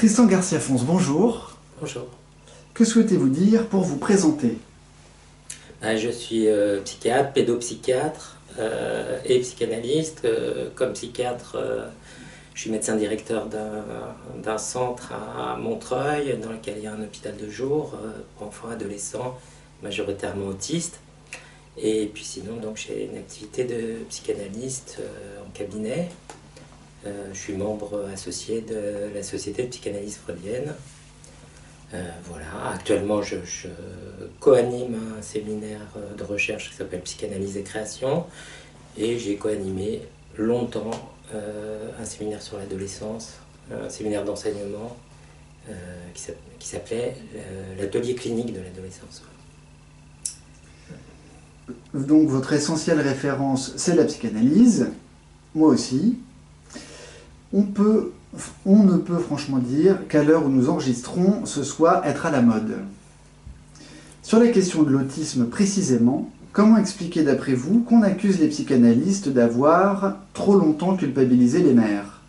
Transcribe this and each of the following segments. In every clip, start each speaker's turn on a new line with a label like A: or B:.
A: Tristan Garcia-Fons, bonjour.
B: Bonjour.
A: Que souhaitez-vous dire pour vous présenter?
B: Je suis psychiatre, pédopsychiatre et psychanalyste. Comme psychiatre, je suis médecin directeur d'un centre à Montreuil dans lequel il y a un hôpital de jour pour enfants et adolescents majoritairement autistes. Et puis sinon, j'ai une activité de psychanalyste en cabinet. Je suis membre associé de la Société de psychanalyse freudienne. Voilà. Actuellement, je co-anime un séminaire de recherche qui s'appelle Psychanalyse et création, et j'ai co-animé longtemps un séminaire sur l'adolescence, un séminaire d'enseignement qui s'appelait l'atelier clinique de l'adolescence.
A: Donc votre essentielle référence, c'est la psychanalyse, moi aussi. On ne peut franchement dire qu'à l'heure où nous enregistrons, ce soit être à la mode. Sur la question de l'autisme précisément, comment expliquer d'après vous qu'on accuse les psychanalystes d'avoir trop longtemps culpabilisé les mères?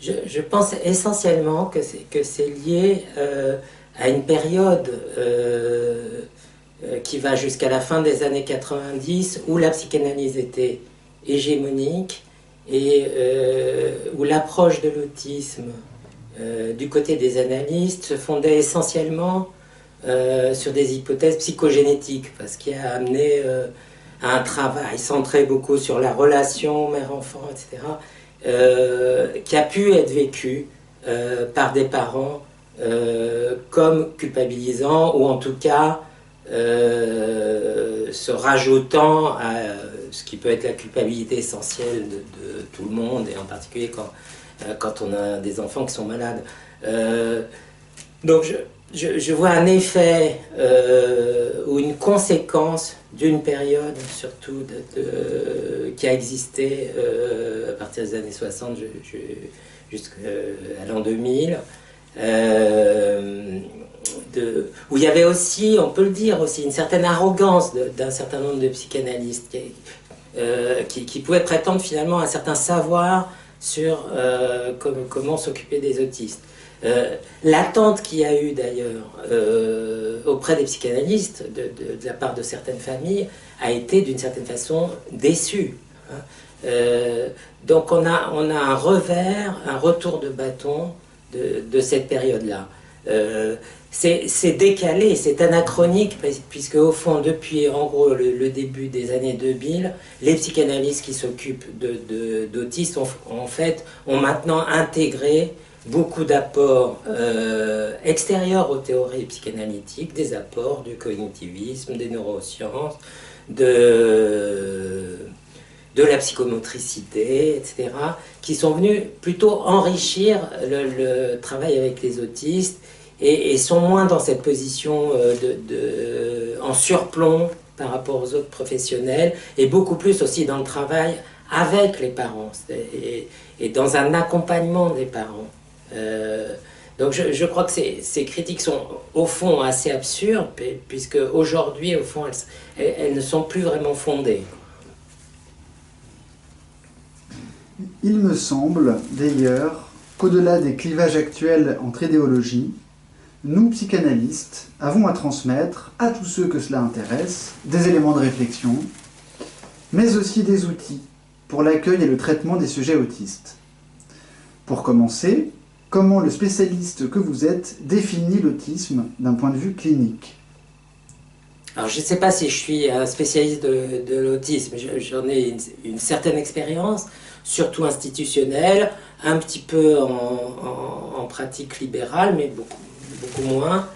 B: Je pense essentiellement que c'est lié à une période qui va jusqu'à la fin des années 90 où la psychanalyse était hégémonique et où l'approche de l'autisme du côté des analystes se fondait essentiellement sur des hypothèses psychogénétiques, parce qu'il a amené à un travail centré beaucoup sur la relation mère-enfant, etc., qui a pu être vécu par des parents comme culpabilisant, ou en tout cas se rajoutant à ce qui peut être la culpabilité essentielle de tout le monde, et en particulier quand on a des enfants qui sont malades. Donc je vois un effet ou une conséquence d'une période surtout qui a existé à partir des années 60 jusqu'à l'an 2000, où il y avait aussi, on peut le dire aussi, une certaine arrogance d'un certain nombre de psychanalystes qui pouvaient prétendre finalement un certain savoir sur comment s'occuper des autistes. L'attente qu'il y a eu d'ailleurs auprès des psychanalystes de la part de certaines familles a été d'une certaine façon déçue. Donc on a un revers, un retour de bâton de cette période-là. C'est décalé, c'est anachronique, puisque au fond, depuis en gros le début des années 2000, les psychanalystes qui s'occupent d'autistes ont maintenant intégré beaucoup d'apports extérieurs aux théories psychanalytiques, des apports du cognitivisme, des neurosciences, de la psychomotricité, etc., qui sont venus plutôt enrichir le travail avec les autistes et sont moins dans cette position en surplomb par rapport aux autres professionnels, et beaucoup plus aussi dans le travail avec les parents et dans un accompagnement des parents. Donc je crois que ces critiques sont au fond assez absurdes, puisque aujourd'hui, au fond, elles ne sont plus vraiment fondées.
A: Il me semble, d'ailleurs, qu'au-delà des clivages actuels entre idéologies, nous, psychanalystes, avons à transmettre à tous ceux que cela intéresse des éléments de réflexion, mais aussi des outils pour l'accueil et le traitement des sujets autistes. Pour commencer, comment le spécialiste que vous êtes définit l'autisme d'un point de vue clinique?
B: Alors je ne sais pas si je suis un spécialiste de l'autisme, j'en ai une certaine expérience, surtout institutionnelle, un petit peu en pratique libérale, mais beaucoup moins.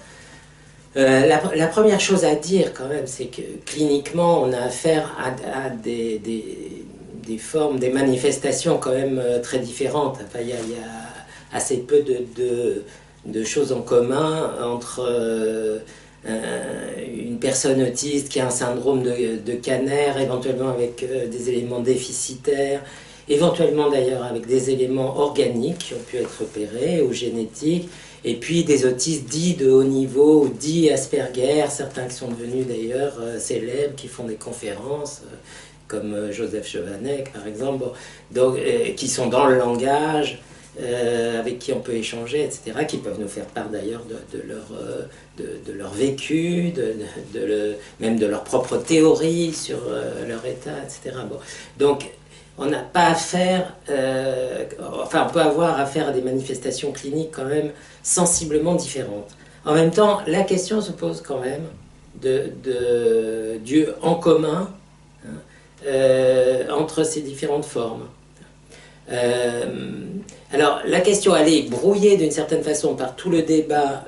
B: La première chose à dire quand même, c'est que cliniquement, on a affaire à des formes, des manifestations quand même très différentes. Enfin, il y a assez peu de choses en commun entre une personne autiste qui a un syndrome de Kanner, éventuellement avec des éléments déficitaires, éventuellement d'ailleurs avec des éléments organiques qui ont pu être repérés ou génétiques, et puis des autistes dits de haut niveau, dits Asperger, certains qui sont devenus d'ailleurs célèbres, qui font des conférences, comme Joseph Chevanek par exemple, donc, qui sont dans le langage, avec qui on peut échanger, etc., qui peuvent nous faire part d'ailleurs de leur vécu, même de leur propre théorie sur leur état, etc. Bon. Donc, on n'a pas affaire, on peut avoir affaire à des manifestations cliniques quand même sensiblement différentes. En même temps, la question se pose quand même du en commun entre ces différentes formes. Alors, la question, elle est brouillée d'une certaine façon par tout le débat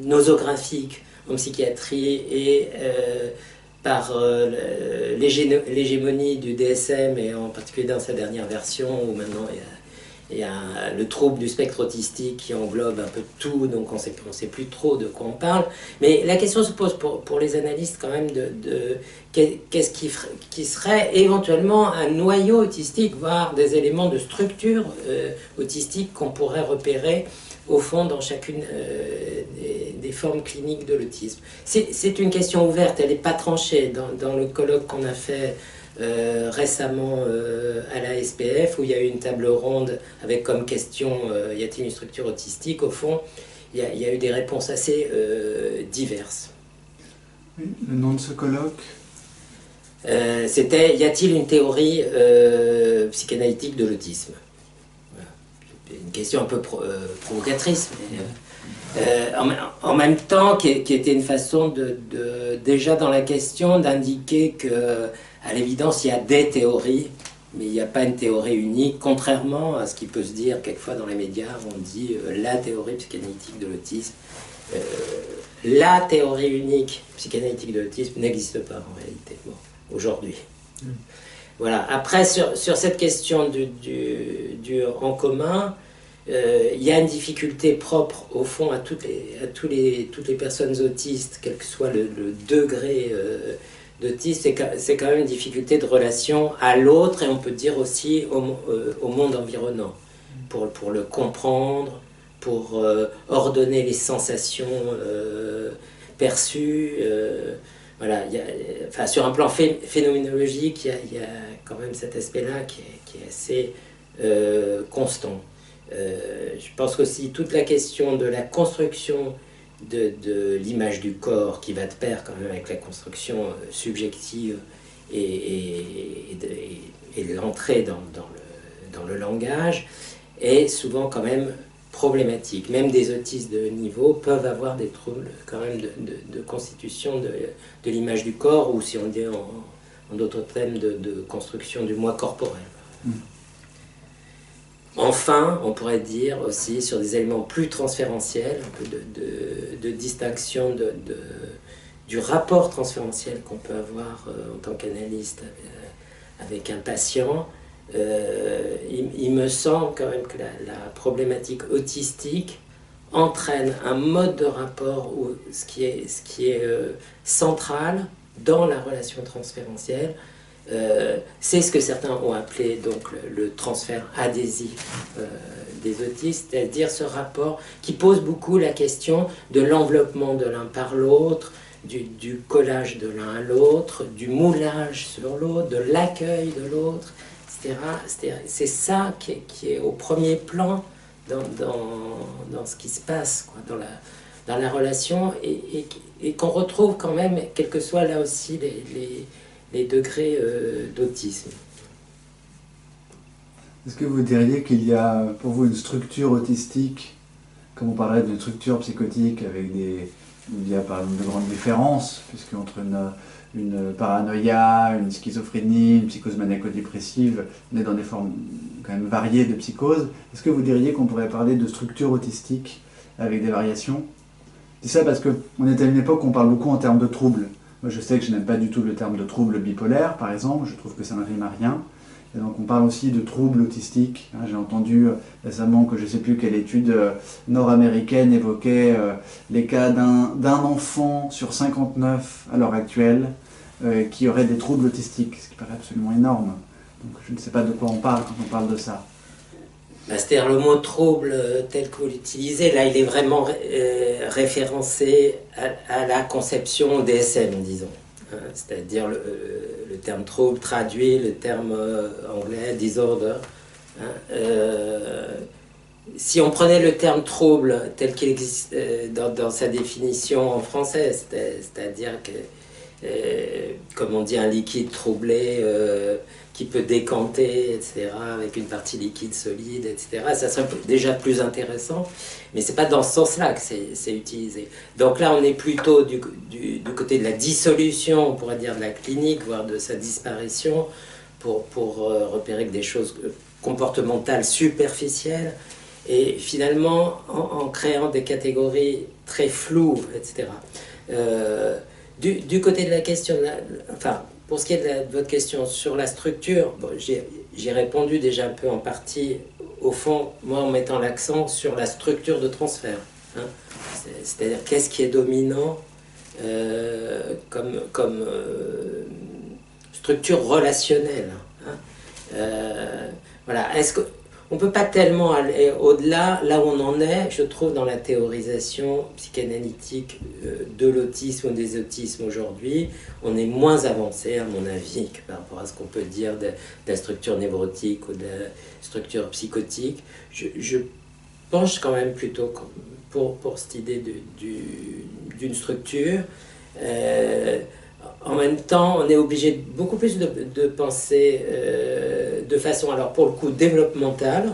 B: nosographique en psychiatrie et par l'hégémonie du DSM, et en particulier dans sa dernière version, où maintenant il y a le trouble du spectre autistique qui englobe un peu tout, donc on ne sait plus trop de quoi on parle. Mais la question se pose pour les analystes quand même qu'est-ce qui serait éventuellement un noyau autistique, voire des éléments de structure autistique qu'on pourrait repérer au fond dans chacune des formes cliniques de l'autisme. C'est une question ouverte, elle n'est pas tranchée. Dans le colloque qu'on a fait récemment à la SPF, où il y a eu une table ronde avec comme question y a-t-il une structure autistique, au fond, il y a eu des réponses assez diverses.
A: Oui, le nom de ce colloque
B: c'était y a-t-il une théorie psychanalytique de l'autisme? Une question un peu provocatrice, mais en même temps qui était une façon déjà dans la question d'indiquer que à l'évidence il y a des théories, mais il n'y a pas une théorie unique, contrairement à ce qui peut se dire quelquefois dans les médias. On dit la théorie psychanalytique de l'autisme. La théorie unique psychanalytique de l'autisme n'existe pas en réalité, bon, aujourd'hui. Voilà. Après, sur cette question du en commun, il y a une difficulté propre au fond à toutes les personnes autistes, quel que soit le degré d'autisme. C'est quand même une difficulté de relation à l'autre, et on peut dire aussi au monde environnant, pour le comprendre, pour ordonner les sensations perçues. Voilà, sur un plan phénoménologique, il y a quand même cet aspect-là qui est assez constant. Je pense qu'aussi toute la question de la construction de l'image du corps, qui va de pair quand même avec la construction subjective et de l'entrée dans le langage, est souvent quand même problématique. Même des autistes de niveau peuvent avoir des troubles quand même de constitution de l'image du corps, ou si on dit en d'autres termes de construction du moi corporel. Enfin, on pourrait dire aussi sur des éléments plus transférentiels, un peu de distinction du rapport transférentiel qu'on peut avoir en tant qu'analyste avec un patient. Il me semble quand même que la problématique autistique entraîne un mode de rapport où ce qui est central dans la relation transférentielle, c'est ce que certains ont appelé donc le transfert adhésif des autistes, c'est-à-dire ce rapport qui pose beaucoup la question de l'enveloppement de l'un par l'autre, du collage de l'un à l'autre, du moulage sur l'autre, de l'accueil de l'autre, etc. C'est ça qui est au premier plan dans ce qui se passe, quoi, dans la relation, et qu'on retrouve quand même, quels que soient là aussi les degrés d'autisme.
A: Est-ce que vous diriez qu'il y a pour vous une structure autistique, comme on parlerait d'une structure psychotique, il y a par exemple de grandes différences, puisque entre une paranoïa, une schizophrénie, une psychose maniaco-dépressive, on est dans des formes quand même variées de psychose. Est-ce que vous diriez qu'on pourrait parler de structure autistique avec des variations? C'est ça parce qu'on est à une époque où on parle beaucoup en termes de troubles. Moi je sais que je n'aime pas du tout le terme de trouble bipolaire par exemple, je trouve que ça ne rime à rien. Et donc on parle aussi de troubles autistiques. J'ai entendu récemment que je ne sais plus quelle étude nord-américaine évoquait les cas d'un enfant sur 59 à l'heure actuelle qui aurait des troubles autistiques, ce qui paraît absolument énorme. Donc je ne sais pas de quoi on parle quand on parle de ça.
B: C'est-à-dire le mot trouble tel que vous l'utilisez, là il est vraiment référencé à la conception DSM, disons. C'est-à-dire le terme trouble traduit le terme anglais disorder, Hein. Si on prenait le terme trouble tel qu'il existe dans sa définition en français, c'est-à-dire que, comme on dit, un liquide troublé qui peut décanter, etc., avec une partie liquide solide, etc., ça serait déjà plus intéressant, mais c'est pas dans ce sens-là que c'est utilisé. Donc là, on est plutôt du côté de la dissolution, on pourrait dire de la clinique, voire de sa disparition, pour repérer que des choses comportementales superficielles, et finalement, en créant des catégories très floues, etc. Du côté de la question, enfin, pour ce qui est de votre question sur la structure, bon, j'ai répondu déjà un peu en partie, au fond, moi en mettant l'accent sur la structure de transfert. Hein. C'est-à-dire qu'est-ce qui est dominant comme structure relationnelle. Hein. Voilà. Est-ce qu'on ne peut pas tellement aller au-delà, là où on en est, je trouve, dans la théorisation psychanalytique de l'autisme ou des autismes aujourd'hui. On est moins avancé, à mon avis, que par rapport à ce qu'on peut dire de la structure névrotique ou de la structure psychotique. Je penche quand même plutôt pour cette idée d'une structure. En même temps, on est obligé beaucoup plus de penser de façon, alors pour le coup, développementale,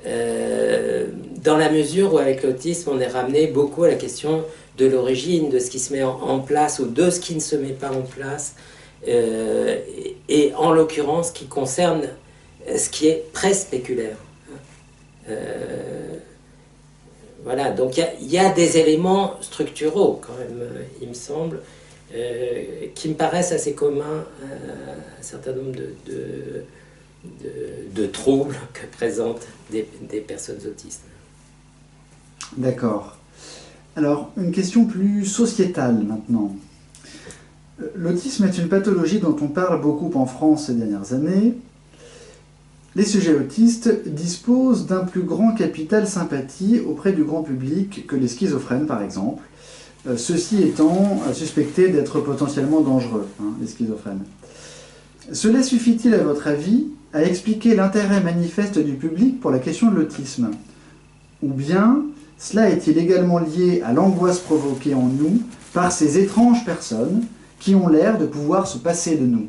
B: dans la mesure où avec l'autisme, on est ramené beaucoup à la question de l'origine, de ce qui se met en place ou de ce qui ne se met pas en place, et en l'occurrence qui concerne ce qui est pré-spéculaire. Voilà, donc il y a des éléments structuraux quand même, il me semble, qui me paraissent assez communs à un certain nombre de troubles que présentent des personnes autistes.
A: D'accord. Alors, une question plus sociétale maintenant. L'autisme est une pathologie dont on parle beaucoup en France ces dernières années. Les sujets autistes disposent d'un plus grand capital sympathie auprès du grand public que les schizophrènes, par exemple. Ceux-ci étant suspectés d'être potentiellement dangereux, hein, les schizophrènes. Cela suffit-il, à votre avis, à expliquer l'intérêt manifeste du public pour la question de l'autisme? Ou bien, cela est-il également lié à l'angoisse provoquée en nous par ces étranges personnes qui ont l'air de pouvoir se passer de nous?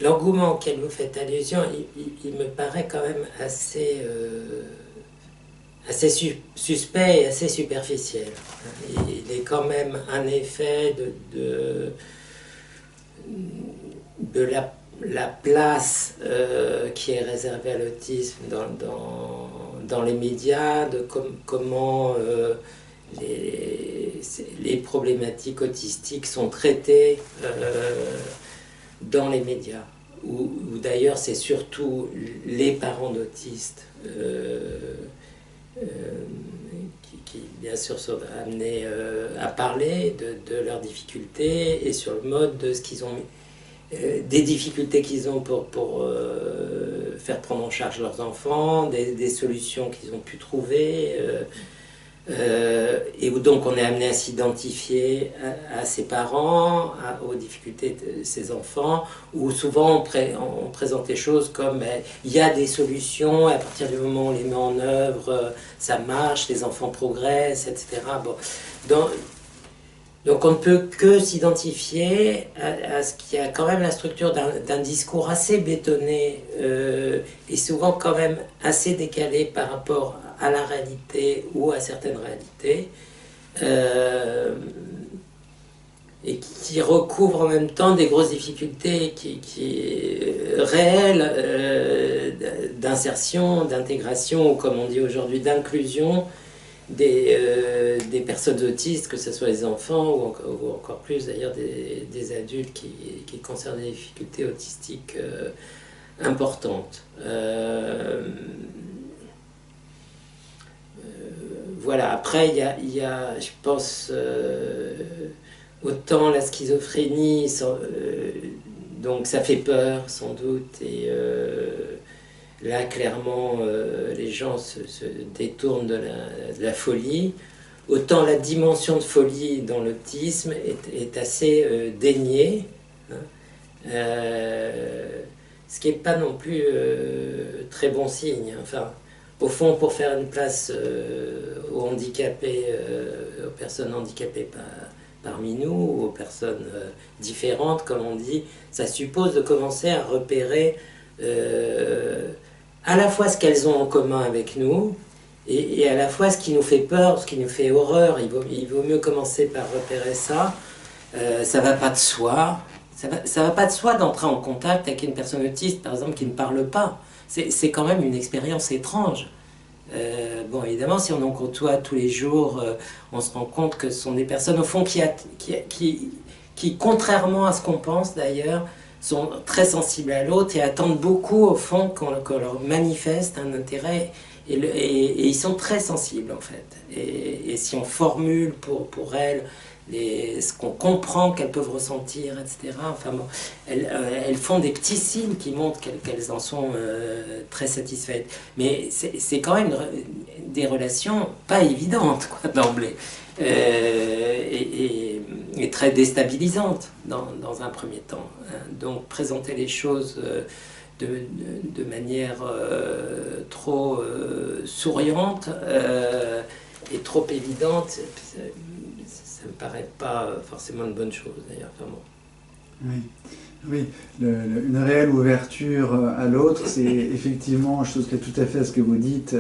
B: L'engouement auquel vous faites allusion, il me paraît quand même assez suspect et assez superficiel. Il est quand même un effet de la place qui est réservée à l'autisme dans les médias, de comment les problématiques autistiques sont traitées dans les médias, où d'ailleurs c'est surtout les parents d'autistes qui bien sûr sont amenés à parler de leurs difficultés et sur le mode de ce qu'ils ont, des difficultés qu'ils ont pour faire prendre en charge leurs enfants, des solutions qu'ils ont pu trouver, et où donc on est amené à s'identifier à ses parents, aux difficultés de ses enfants, où souvent on présente les choses comme il y a des solutions, à partir du moment où on les met en œuvre, ça marche, les enfants progressent, etc. Bon. Donc on ne peut que s'identifier à ce qui a quand même la structure d'un discours assez bétonné et souvent quand même assez décalé par rapport à la réalité ou à certaines réalités, et qui recouvre en même temps des grosses difficultés réelles d'insertion, d'intégration, ou comme on dit aujourd'hui, d'inclusion des personnes autistes, que ce soit les enfants ou encore plus d'ailleurs des adultes qui concernent des difficultés autistiques importantes. Voilà, après il y a je pense, autant la schizophrénie, donc ça fait peur sans doute, et là clairement les gens se détournent de la folie, autant la dimension de folie dans l'autisme est assez déniée, hein. Ce qui n'est pas non plus très bon signe. Enfin, au fond, pour faire une place aux handicapés, aux personnes handicapées parmi nous, aux personnes différentes, comme on dit, ça suppose de commencer à repérer à la fois ce qu'elles ont en commun avec nous, et à la fois ce qui nous fait peur, ce qui nous fait horreur. Il vaut mieux commencer par repérer ça. Ça va pas de soi. Ça va pas de soi d'entrer en contact avec une personne autiste, par exemple, qui ne parle pas. C'est quand même une expérience étrange. Bon, évidemment, si on en côtoie tous les jours, on se rend compte que ce sont des personnes, au fond, qui contrairement à ce qu'on pense d'ailleurs, sont très sensibles à l'autre et attendent beaucoup, au fond, qu'on leur manifeste un intérêt. Et ils sont très sensibles, en fait. Et si on formule pour elles ce qu'on comprend qu'elles peuvent ressentir, etc. Enfin bon, elles font des petits signes qui montrent qu'elles en sont très satisfaites. Mais c'est quand même des relations pas évidentes, quoi, d'emblée. Et très déstabilisantes dans un premier temps. Donc présenter les choses de manière trop souriante et trop évidente, ça me paraît pas forcément une bonne chose d'ailleurs. Enfin bon.
A: Oui, oui. Une réelle ouverture à l'autre, c'est effectivement, je souscris tout à fait à ce que vous dites,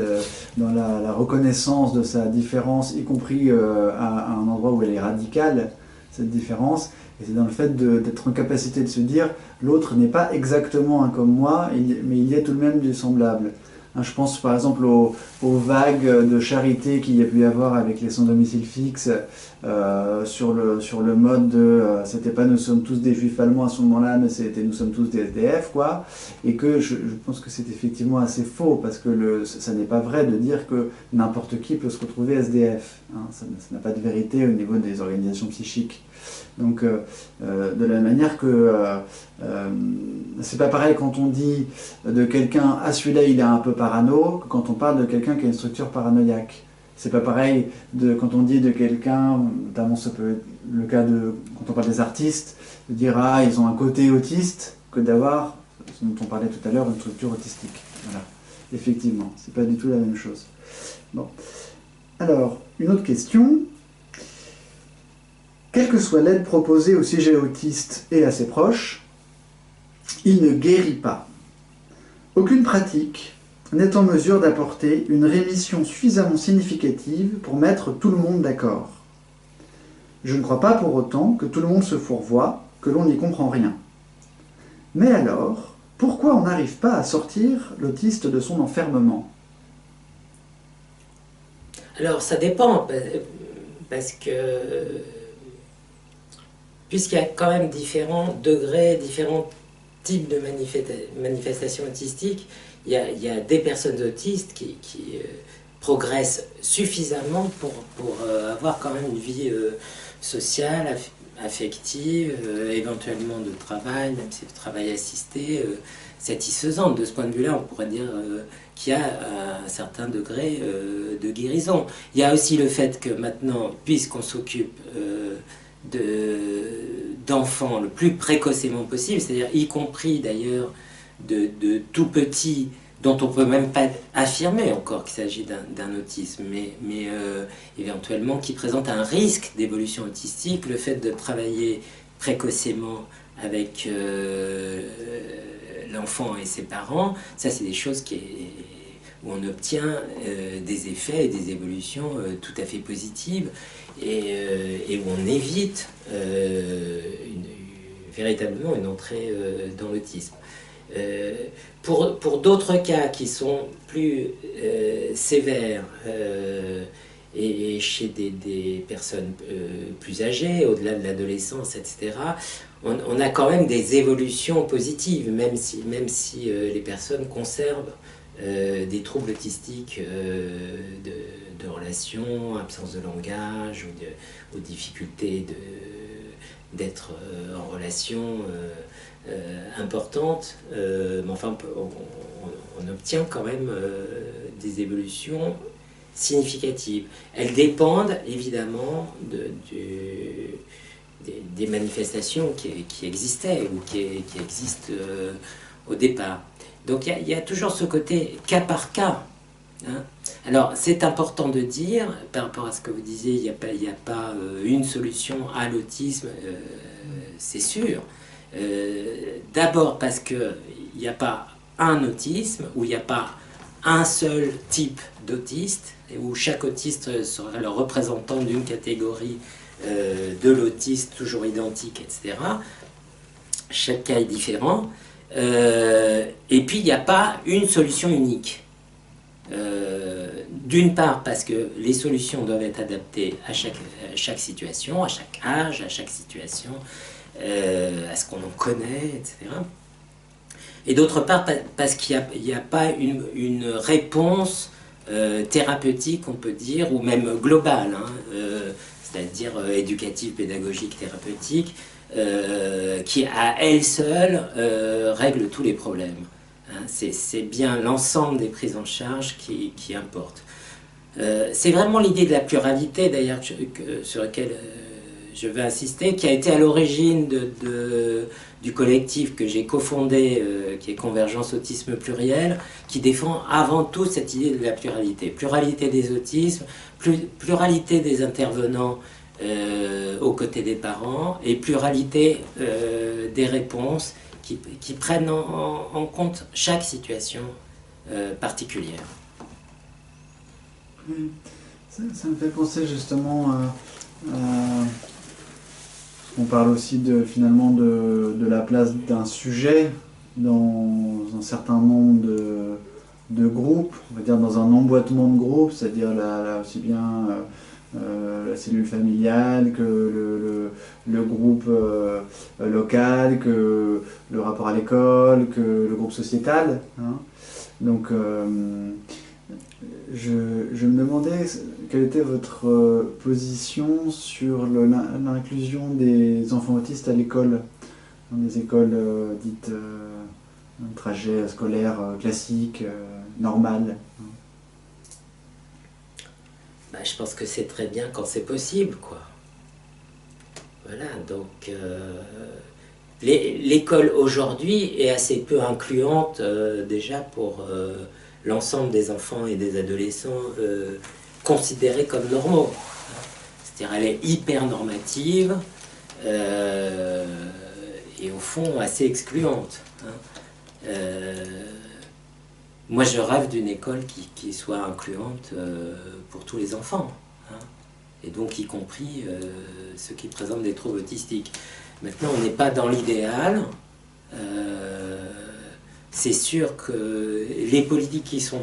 A: dans la reconnaissance de sa différence, y compris à un endroit où elle est radicale, cette différence. Et c'est dans le fait d'être en capacité de se dire, l'autre n'est pas exactement un comme moi, mais il y a tout de même du semblable. Je pense par exemple aux vagues de charité qu'il y a pu y avoir avec les sans domicile fixe sur le mode de c'était pas nous sommes tous des juifs allemands à ce moment-là, mais c'était nous sommes tous des SDF, quoi. Et que je pense que c'est effectivement assez faux, parce que ça n'est pas vrai de dire que n'importe qui peut se retrouver SDF. Ça n'a pas de vérité au niveau des organisations psychiques. Donc, de la manière que c'est pas pareil quand on dit de quelqu'un « ah, celui-là, il est un peu parano » que quand on parle de quelqu'un qui a une structure paranoïaque. C'est pas pareil quand on dit de quelqu'un, notamment ça peut être le cas quand on parle des artistes, de dire « ah, ils ont un côté autiste » que d'avoir, ce dont on parlait tout à l'heure, une structure autistique. Voilà. Effectivement, c'est pas du tout la même chose. Bon. Alors, une autre question. Quelle que soit l'aide proposée au sujet autiste et à ses proches, il ne guérit pas. Aucune pratique n'est en mesure d'apporter une rémission suffisamment significative pour mettre tout le monde d'accord. Je ne crois pas pour autant que tout le monde se fourvoie, que l'on n'y comprend rien. Mais alors, pourquoi on n'arrive pas à sortir l'autiste de son enfermement ?
B: Alors, ça dépend, parce que puisqu'il y a quand même différents degrés, différents types de manifestations autistiques, il y a des personnes autistes qui progressent suffisamment pour avoir quand même une vie sociale, affective, éventuellement de travail, même si le travail assisté, satisfaisante. De ce point de vue-là, on pourrait dire qu'il y a un certain degré de guérison. Il y a aussi le fait que maintenant, puisqu'on s'occupe d'enfants le plus précocement possible, c'est-à-dire y compris d'ailleurs de tout petits dont on ne peut même pas affirmer encore qu'il s'agit d'un autisme, mais éventuellement qui présente un risque d'évolution autistique, le fait de travailler précocement avec l'enfant et ses parents, ça c'est des choses où on obtient des effets et des évolutions tout à fait positives, et où on évite véritablement une entrée dans l'autisme. Pour d'autres cas qui sont plus sévères et chez des personnes plus âgées, au-delà de l'adolescence, etc., on a quand même des évolutions positives, même si les personnes conservent des troubles autistiques de relation, absence de langage ou difficultés d'être en relation importante, mais enfin on obtient quand même des évolutions significatives. Elles dépendent évidemment des manifestations qui existaient ou qui existent au départ. Donc il y a toujours ce côté cas par cas. Hein. Alors c'est important de dire, par rapport à ce que vous disiez, il n'y a pas une solution à l'autisme, c'est sûr. D'abord parce qu'il n'y a pas un autisme, où il n'y a pas un seul type d'autiste, où chaque autiste serait le représentant d'une catégorie de l'autiste toujours identique, etc. Chaque cas est différent. Et puis il n'y a pas une solution unique. D'une part parce que les solutions doivent être adaptées à chaque situation, à chaque âge, à chaque situation, à ce qu'on en connaît, etc. Et d'autre part parce qu'il n'y a pas une réponse thérapeutique, on peut dire, ou même globale, hein, c'est-à-dire éducative, pédagogique, thérapeutique, qui à elle seule règle tous les problèmes. Hein, c'est bien l'ensemble des prises en charge qui importe. C'est vraiment l'idée de la pluralité, d'ailleurs, sur laquelle je veux insister, qui a été à l'origine du collectif que j'ai cofondé, qui est Convergence Autisme Pluriel, qui défend avant tout cette idée de la pluralité. Pluralité des autismes, pluralité des intervenants aux côtés des parents, et pluralité des réponses qui prennent en compte chaque situation particulière.
A: Ça me fait penser justement on parle aussi finalement de la place d'un sujet dans un certain nombre de groupes, on va dire dans un emboîtement de groupes, c'est-à-dire aussi bien la cellule familiale que le groupe local, que le rapport à l'école, que le groupe sociétal. Hein. Donc je me demandais quelle était votre position sur l'inclusion des enfants autistes à l'école, dans des écoles dites un trajet scolaire classique, normal.
B: Bah, je pense que c'est très bien quand c'est possible, quoi. Voilà, donc l'école aujourd'hui est assez peu incluante déjà pour l'ensemble des enfants et des adolescents considérés comme normaux. C'est-à-dire elle est hyper normative et au fond assez excluante. Hein. Moi je rêve d'une école qui soit incluante pour tous les enfants. Hein. Et donc y compris ceux qui présentent des troubles autistiques. Maintenant on n'est pas dans l'idéal. C'est sûr que les politiques qui sont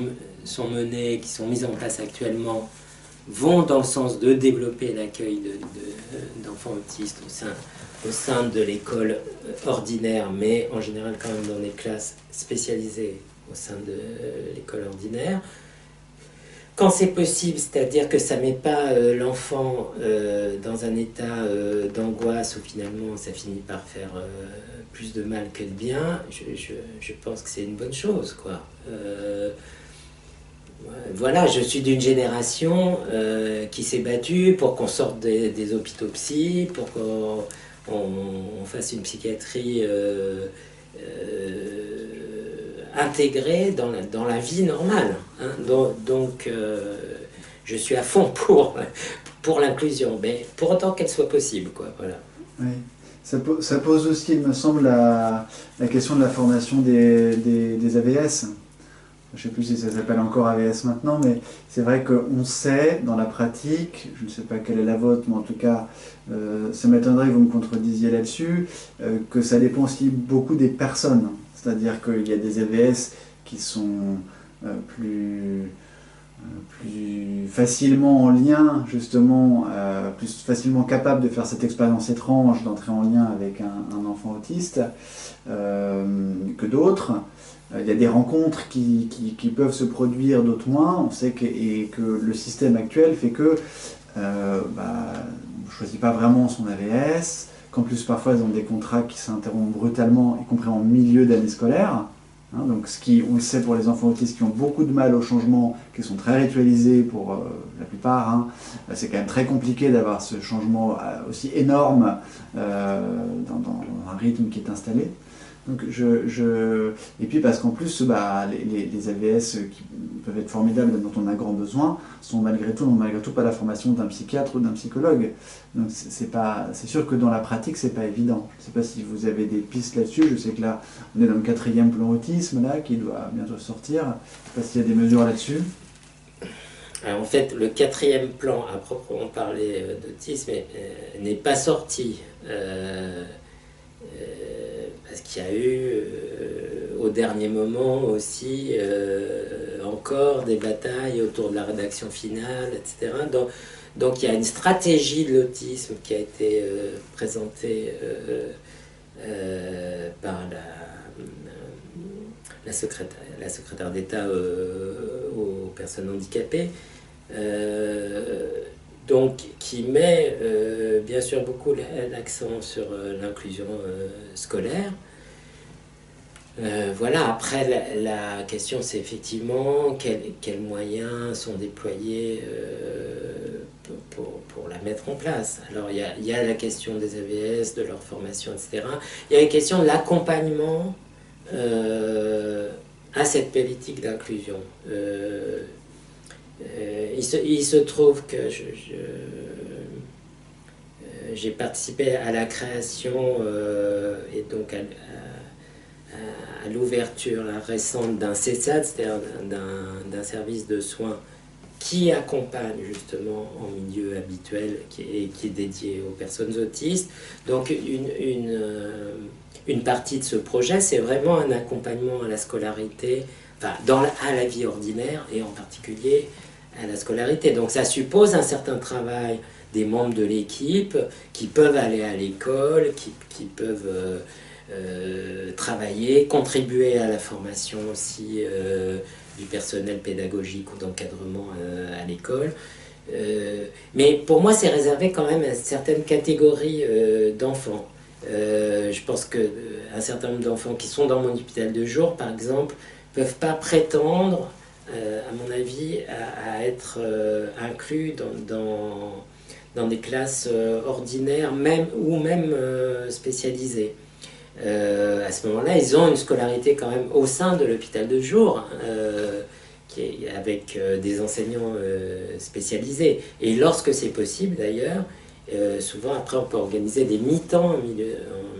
B: menées, qui sont mises en place actuellement, vont dans le sens de développer l'accueil d'enfants autistes au sein de l'école ordinaire, mais en général quand même dans des classes spécialisées au sein de l'école ordinaire. Quand c'est possible, c'est-à-dire que ça ne met pas l'enfant dans un état d'angoisse où finalement ça finit par faire plus de mal que de bien, je pense que c'est une bonne chose, quoi. Voilà, je suis d'une génération qui s'est battue pour qu'on sorte des hôpitaux psy, pour qu'on fasse une psychiatrie intégrée dans la vie normale. Hein. Donc je suis à fond pour l'inclusion, mais pour autant qu'elle soit possible, quoi. Voilà.
A: Oui. Ça pose aussi, il me semble, la question de la formation des AVS. Je ne sais plus si ça s'appelle encore AVS maintenant, mais c'est vrai qu'on sait dans la pratique, je ne sais pas quelle est la vôtre, mais en tout cas, ça m'étonnerait que vous me contredisiez là-dessus, que ça dépend aussi beaucoup des personnes. C'est-à-dire qu'il y a des AVS qui sont plus facilement en lien, justement, plus facilement capables de faire cette expérience étrange d'entrer en lien avec un enfant autiste que d'autres. Il y a des rencontres qui peuvent se produire, d'autres moins. On sait que le système actuel fait que on ne choisit pas vraiment son AVS, qu'en plus parfois ils ont des contrats qui s'interrompent brutalement, y compris en milieu d'année scolaire. Hein, donc on le sait pour les enfants autistes qui ont beaucoup de mal au changement, qui sont très ritualisés pour la plupart, hein, c'est quand même très compliqué d'avoir ce changement aussi énorme dans un rythme qui est installé. Donc et puis parce qu'en plus, les AVS qui peuvent être formidables, dont on a grand besoin, n'ont malgré tout pas la formation d'un psychiatre ou d'un psychologue. Donc c'est sûr que dans la pratique, c'est pas évident. Je ne sais pas si vous avez des pistes là-dessus. Je sais que là, on est dans le 4e plan autisme là, qui doit bientôt sortir. Je ne sais pas s'il y a des mesures là-dessus.
B: Alors, en fait, le 4e plan, à proprement parler d'autisme, n'est pas sorti. Parce qu'il y a eu au dernier moment aussi encore des batailles autour de la rédaction finale, etc. Donc il y a une stratégie de l'autisme qui a été présentée par la secrétaire d'État aux personnes handicapées, donc qui met bien sûr beaucoup l'accent sur l'inclusion scolaire. Voilà, après la question c'est effectivement quels moyens sont déployés pour la mettre en place. Alors il y a la question des AVS, de leur formation, etc. Il y a la question de l'accompagnement à cette politique d'inclusion. Il se trouve que j'ai participé à la création et donc à l'ouverture récente d'un CESAD, c'est-à-dire d'un service de soins qui accompagne justement en milieu habituel qui est dédié aux personnes autistes. Donc une partie de ce projet, c'est vraiment un accompagnement à la scolarité, enfin à la vie ordinaire et en particulier à la scolarité. Donc ça suppose un certain travail des membres de l'équipe qui peuvent aller à l'école, qui peuvent travailler, contribuer à la formation aussi du personnel pédagogique ou d'encadrement à l'école. Mais pour moi, c'est réservé quand même à certaines catégories d'enfants. Je pense qu'un certain nombre d'enfants qui sont dans mon hôpital de jour, par exemple, ne peuvent pas prétendre, à mon avis, à être inclus dans des classes ordinaires ou même spécialisées. À ce moment-là, ils ont une scolarité quand même au sein de l'hôpital de jour, avec des enseignants spécialisés. Et lorsque c'est possible d'ailleurs, souvent après on peut organiser des mi-temps en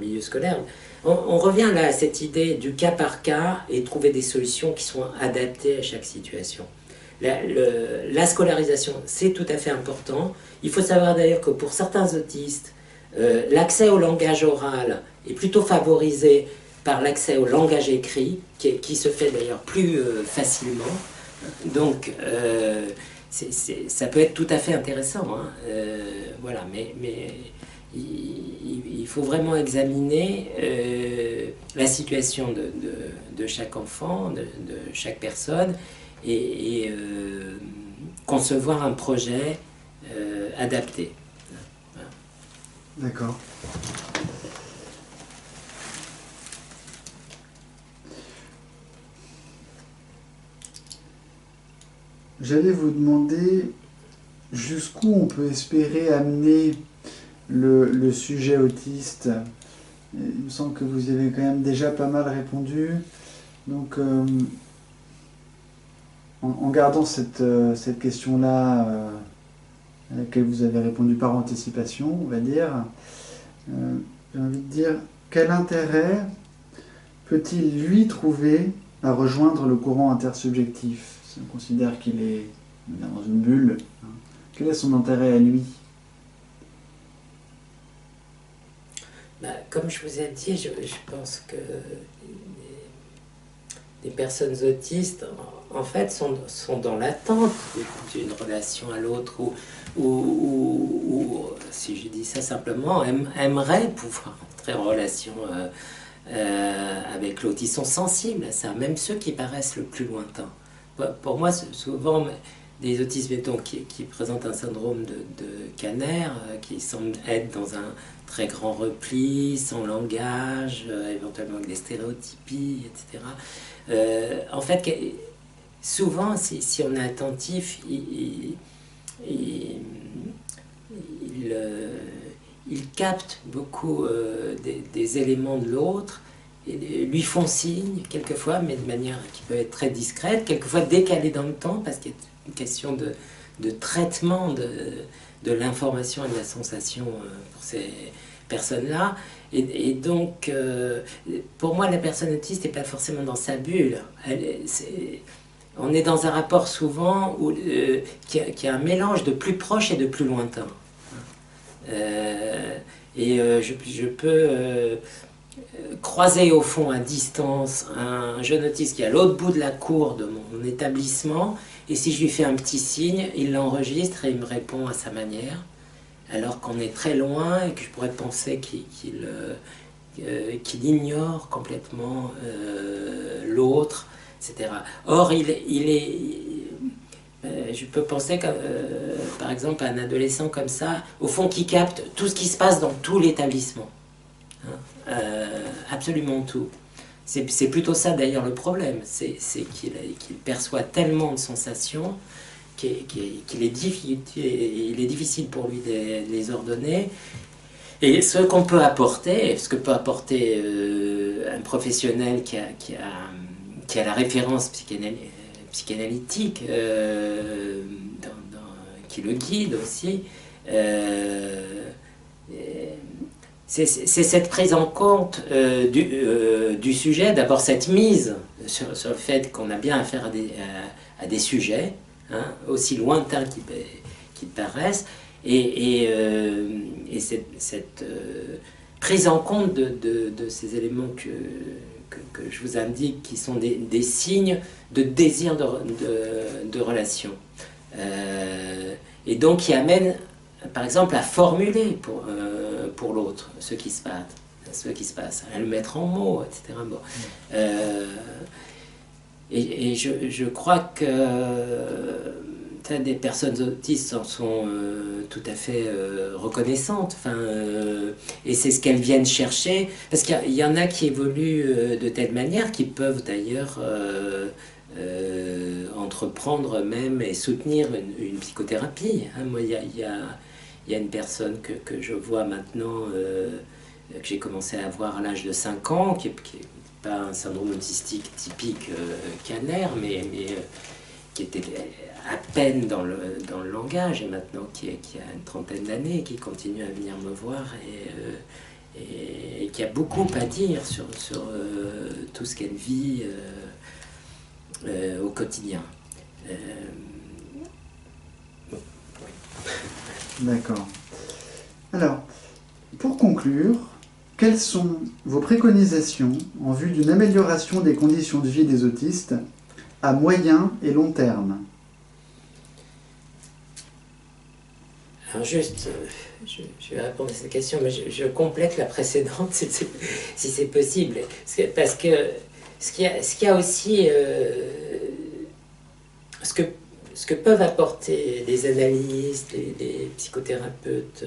B: milieu scolaire. On revient là à cette idée du cas par cas et trouver des solutions qui sont adaptées à chaque situation. La scolarisation, c'est tout à fait important. Il faut savoir d'ailleurs que pour certains autistes, l'accès au langage oral est plutôt favorisé par l'accès au langage écrit, qui se fait d'ailleurs plus facilement. Donc, ça peut être tout à fait intéressant. Hein. Voilà, mais il faut vraiment examiner la situation de chaque enfant, de chaque personne, et concevoir un projet adapté. Voilà.
A: D'accord. J'allais vous demander jusqu'où on peut espérer amener le sujet autiste. Il me semble que vous y avez quand même déjà pas mal répondu. Donc, en gardant cette question-là, à laquelle vous avez répondu par anticipation, on va dire, j'ai envie de dire, quel intérêt peut-il lui trouver à rejoindre le courant intersubjectif ? Si on considère qu'il est dans une bulle, hein, quel est son intérêt à lui ?
B: Comme je vous ai dit, je pense que les personnes autistes, en fait, sont dans l'attente d'une relation à l'autre, ou si je dis ça simplement, aimeraient pouvoir entrer en relation avec l'autre. Ils sont sensibles à ça, même ceux qui paraissent le plus lointains. Pour moi, souvent, des autistes mettons, qui présentent un syndrome de Kanner, qui semble être dans un très grand repli, sans langage, éventuellement avec des stéréotypies, etc. En fait, souvent, si on est attentif, il capte beaucoup des éléments de l'autre, et lui font signe quelquefois, mais de manière qui peut être très discrète, quelquefois décalée dans le temps, parce qu'il y a une question de traitement de l'information et de la sensation pour ces personnes-là. Et donc, pour moi, la personne autiste n'est pas forcément dans sa bulle. On est dans un rapport souvent qui a un mélange de plus proche et de plus lointain. Je peux croiser au fond à distance un jeune autiste qui est à l'autre bout de la cour de mon établissement, et si je lui fais un petit signe, il l'enregistre et il me répond à sa manière, alors qu'on est très loin et que je pourrais penser qu'il ignore complètement l'autre, etc. Or, je peux penser, par exemple, à un adolescent comme ça, au fond, qui capte tout ce qui se passe dans tout l'établissement. Absolument tout. C'est plutôt ça d'ailleurs le problème, c'est qu'il perçoit tellement de sensations qu'il est difficile pour lui de les ordonner. Et ce qu'on peut apporter, ce que peut apporter un professionnel qui a la référence psychanalytique, qui le guide aussi, c'est cette prise en compte du sujet, d'abord cette mise sur le fait qu'on a bien affaire à des sujets, hein, aussi lointains qu'ils paraissent, et cette prise en compte de ces éléments que je vous indique, qui sont des signes de désir de relation. Et donc qui amènent, par exemple, à formuler pour l'autre ce qui se passe, à le mettre en mots, etc. Bon. Et je crois que des personnes autistes en sont tout à fait reconnaissantes, et c'est ce qu'elles viennent chercher, parce qu'il y en a qui évoluent de telle manière, qui peuvent d'ailleurs entreprendre même et soutenir une psychothérapie. Hein. Moi, il y a une personne que je vois maintenant, que j'ai commencé à voir à l'âge de 5 ans, qui n'est pas un syndrome autistique typique Kanner, mais qui était à peine dans le langage, et maintenant qui a une trentaine d'années, qui continue à venir me voir, et qui a beaucoup à dire sur tout ce qu'elle vit au quotidien.
A: D'accord. Alors, pour conclure, quelles sont vos préconisations en vue d'une amélioration des conditions de vie des autistes à moyen et long terme?
B: Alors juste, je vais répondre à cette question, mais je complète la précédente si c'est possible. Parce que ce qu'il y a aussi, ce que peuvent apporter les analystes, les psychothérapeutes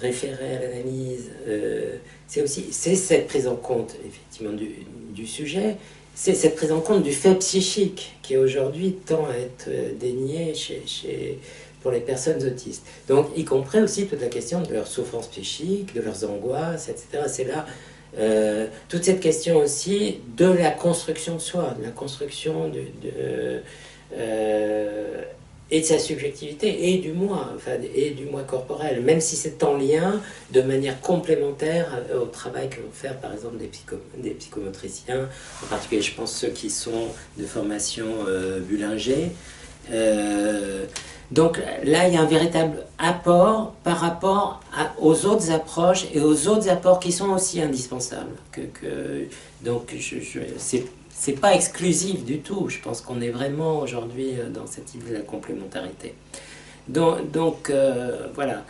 B: référés à l'analyse, c'est cette prise en compte effectivement du sujet, c'est cette prise en compte du fait psychique qui aujourd'hui tend à être dénié pour les personnes autistes. Donc, y compris aussi toute la question de leur souffrance psychique, de leurs angoisses, etc. C'est là toute cette question aussi de la construction de soi, de la construction et de sa subjectivité, et du moi, et du moi corporel, même si c'est en lien de manière complémentaire au travail que vont faire par exemple des psychomotriciens, en particulier je pense ceux qui sont de formation Bullinger. Donc là, il y a un véritable apport par rapport aux autres approches et aux autres apports qui sont aussi indispensables. Donc c'est pas exclusif du tout. Je pense qu'on est vraiment aujourd'hui dans cette idée de la complémentarité. Donc voilà.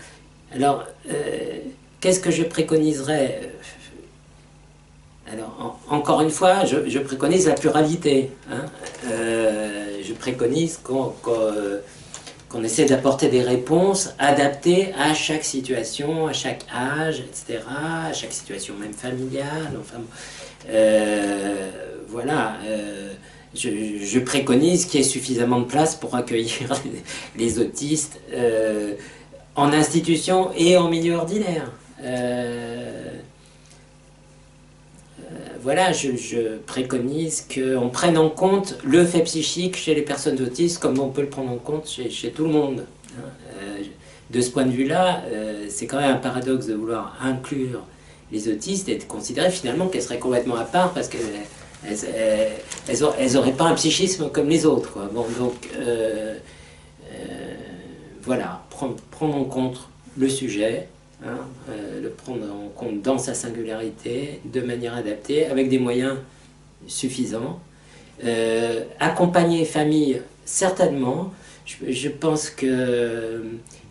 B: Alors, qu'est-ce que je préconiserais? Alors, encore une fois, je préconise la pluralité. Hein. je préconise qu'on essaie d'apporter des réponses adaptées à chaque situation, à chaque âge, etc., à chaque situation même familiale, enfin, voilà. Je préconise qu'il y ait suffisamment de place pour accueillir les autistes en institution et en milieu ordinaire. Voilà, je préconise qu'on prenne en compte le fait psychique chez les personnes autistes comme on peut le prendre en compte chez tout le monde. De ce point de vue-là, c'est quand même un paradoxe de vouloir inclure les autistes et de considérer finalement qu'elles seraient complètement à part parce qu'elles n'auraient pas un psychisme comme les autres, quoi. Bon, donc, voilà, prendre en compte le sujet, hein, le prendre en compte dans sa singularité, de manière adaptée, avec des moyens suffisants. Accompagner famille, certainement. Je pense que,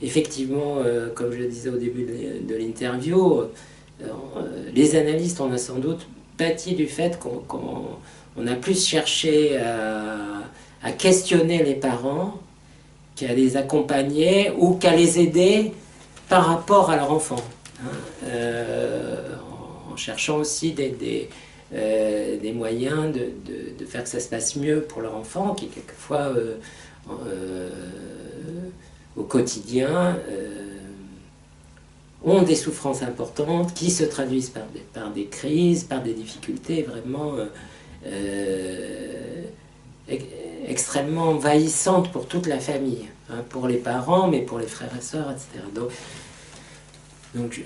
B: effectivement, comme je le disais au début de l'interview, les analystes, on a sans doute pâti du fait qu'on a plus cherché à questionner les parents qu'à les accompagner ou qu'à les aider par rapport à leur enfant, hein, en cherchant aussi des moyens de faire que ça se passe mieux pour leur enfant, qui quelquefois au quotidien ont des souffrances importantes qui se traduisent par des crises, par des difficultés vraiment extrêmement envahissantes pour toute la famille, hein, pour les parents, mais pour les frères et sœurs, etc. Donc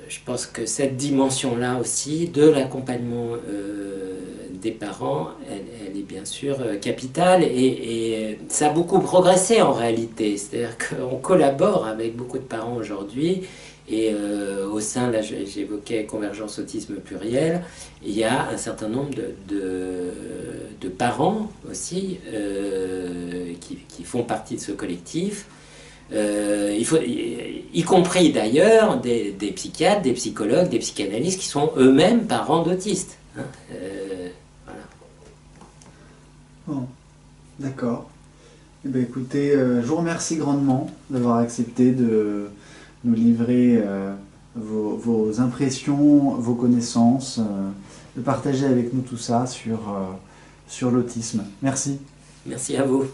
B: je pense que cette dimension-là aussi de l'accompagnement des parents, elle est bien sûr capitale et ça a beaucoup progressé en réalité. C'est-à-dire qu'on collabore avec beaucoup de parents aujourd'hui et au sein, là j'évoquais Convergence Autisme Pluriel, il y a un certain nombre de parents aussi qui font partie de ce collectif. Y compris d'ailleurs des psychiatres, des psychologues, des psychanalystes qui sont eux-mêmes parents d'autistes. Hein, voilà.
A: Bon, d'accord. Eh bien, écoutez, je vous remercie grandement d'avoir accepté de nous livrer vos impressions, vos connaissances, de partager avec nous tout ça sur l'autisme. Merci.
B: Merci à vous.